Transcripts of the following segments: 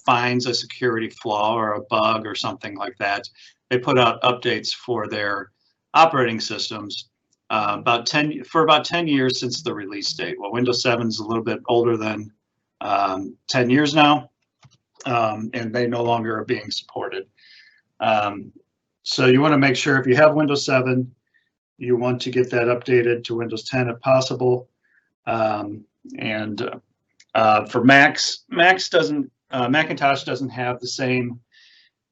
finds a security flaw or a bug or something like that, they put out updates for their operating systems about 10 years since the release date. Well, Windows 7 is a little bit older than 10 years now, and they no longer are being supported. So you want to make sure if you have Windows 7, you want to get that updated to Windows 10 if possible. For Macs, Macintosh doesn't have the same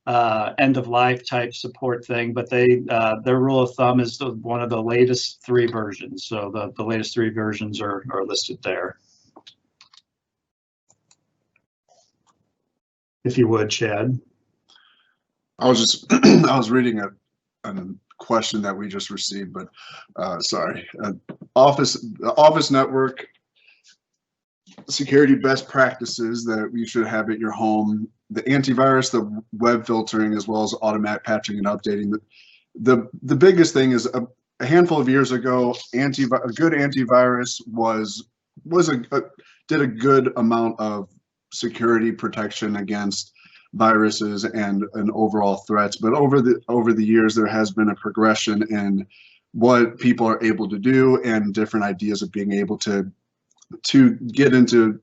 end of life type support thing, but their rule of thumb is one of the latest 3 versions. So the latest 3 versions are listed there. If you would, Chad. I was reading a question that we just received, but sorry. Office Network security best practices that you should have at your home: the antivirus, the web filtering, as well as automatic patching and updating. The biggest thing is a handful of years ago, a good antivirus did a good amount of security protection against viruses and overall threats. But over the years, there has been a progression in what people are able to do and different ideas of being able to get into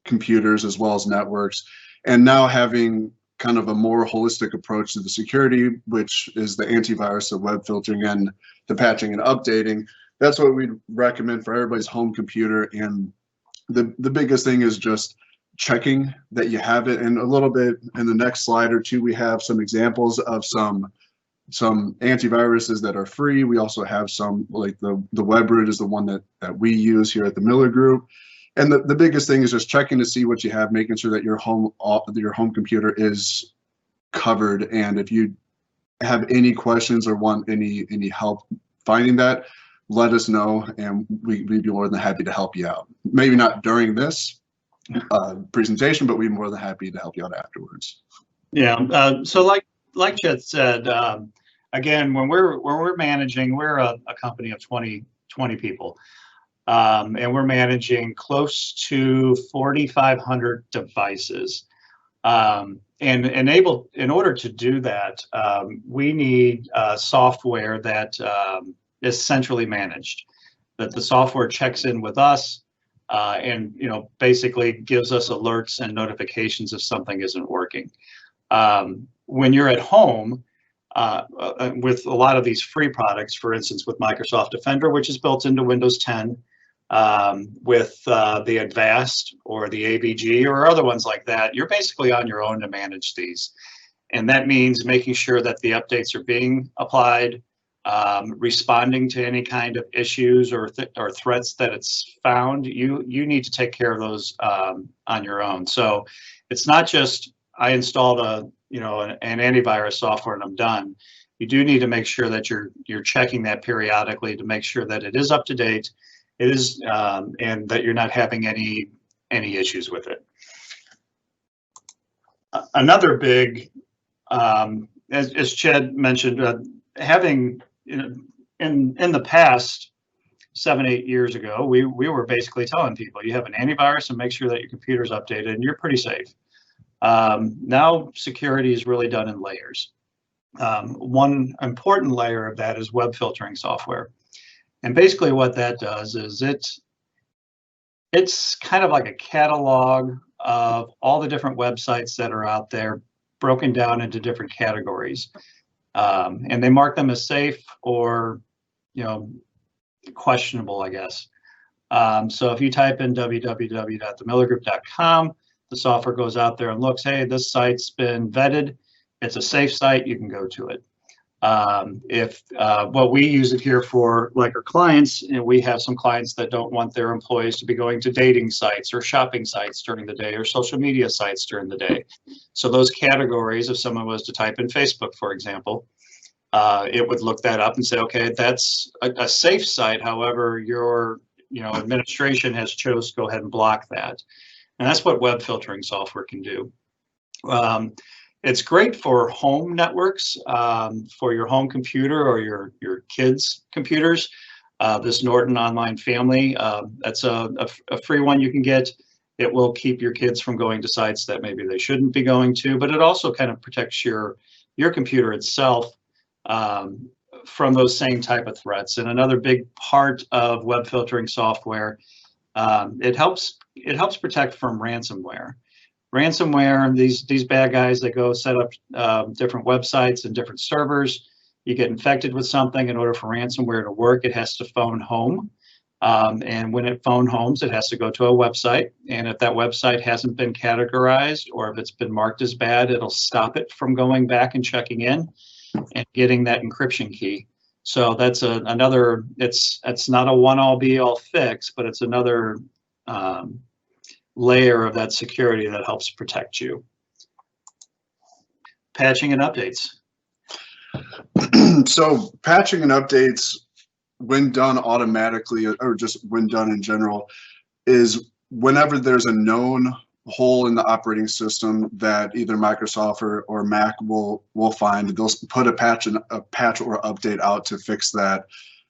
computers as well as networks, and now having kind of a more holistic approach to the security, which is the antivirus, the web filtering, and the patching and updating. That's what we'd recommend for everybody's home computer. And the biggest thing is just checking that you have it. And a little bit in the next slide or two, we have some examples of some antiviruses that are free. We also have some, like the WebRoot is the one that we use here at the Miller Group. And the biggest thing is just checking to see what you have, making sure that your home computer is covered. And if you have any questions or want any help finding that, let us know, and we'd be more than happy to help you out. Maybe not during this presentation, but we'd be more than happy to help you out afterwards. Yeah. So like Chet said, again, when we're managing, we're a company of 20 people, and we're managing close to 4,500 devices. And in order to do that, we need software that is centrally managed, that the software checks in with us, and basically gives us alerts and notifications if something isn't working. When you're at home, with a lot of these free products, for instance, with Microsoft Defender, which is built into Windows 10, with the Avast or the AVG or other ones like that, you're basically on your own to manage these. And that means making sure that the updates are being applied, responding to any kind of issues or threats that it's found. You need to take care of those on your own. So it's not just I installed an antivirus software and I'm done. You do need to make sure that you're checking that periodically to make sure that it is up to date, it is, and that you're not having any issues with it. Another big, as Chad mentioned, having in the past 7-8 years ago, we were basically telling people you have an antivirus and make sure that your computer's updated and you're pretty safe. Now security is really done in layers. One important layer of that is web filtering software. And basically what that does is it's kind of like a catalog of all the different websites that are out there, broken down into different categories. And they mark them as safe or, questionable, I guess. So if you type in www.themillergroup.com, the software goes out there and looks, hey, this site's been vetted, it's a safe site, you can go to it. What we use it here for, like our clients, and we have some clients that don't want their employees to be going to dating sites or shopping sites during the day or social media sites during the day. So those categories, if someone was to type in Facebook, for example, it would look that up and say, okay, that's a safe site. However, your administration has chose to go ahead and block that. And that's what web filtering software can do. It's great for home networks, for your home computer or your kids' computers. This Norton Online Family, that's a free one you can get. It will keep your kids from going to sites that maybe they shouldn't be going to, but it also kind of protects your computer itself from those same type of threats. And another big part of web filtering software, it helps protect from ransomware. Ransomware, these bad guys that go set up different websites and different servers. You get infected with something. In order for ransomware to work, it has to phone home. And when it phone homes, it has to go to a website. And if that website hasn't been categorized, or if it's been marked as bad, it'll stop it from going back and checking in and getting that encryption key. So that's another, it's not a one-all be-all fix, but it's another layer of that security that helps protect you. Patching and updates. So patching and updates, when done automatically, or just when done in general, is whenever there's a known hole in the operating system that either Microsoft or Mac will find, they'll put a patch or update out to fix that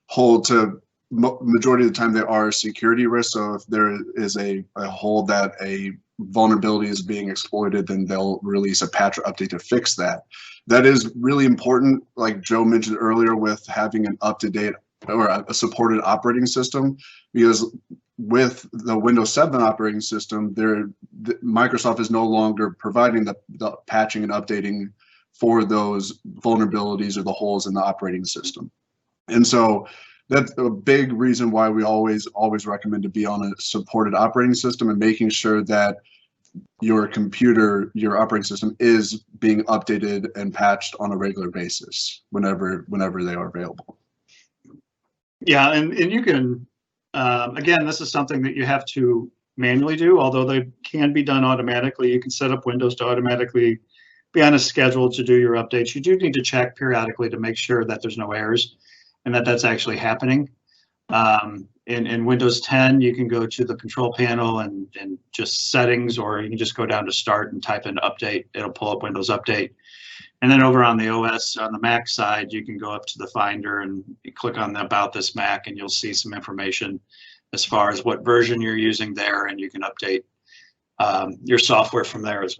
hole. To majority of the time, there are a security risk. So if there is a hole that a vulnerability is being exploited, then they'll release a patch or update to fix that. That is really important, like Joe mentioned earlier, with having an up-to-date or a supported operating system, because with the Windows 7 operating system, Microsoft is no longer providing the patching and updating for those vulnerabilities or the holes in the operating system. And so that's a big reason why we always recommend to be on a supported operating system, and making sure that your computer, your operating system, is being updated and patched on a regular basis whenever they are available. Yeah, and you can, again, this is something that you have to manually do, although they can be done automatically. You can set up Windows to automatically be on a schedule to do your updates. You do need to check periodically to make sure that there's no errors and that that's actually happening. In Windows 10, you can go to the control panel and just settings, or you can just go down to start and type in update. It'll pull up Windows Update. And then over on the OS, on the Mac side, you can go up to the Finder and you click on the About This Mac, and you'll see some information as far as what version you're using there, and you can update your software from there as well.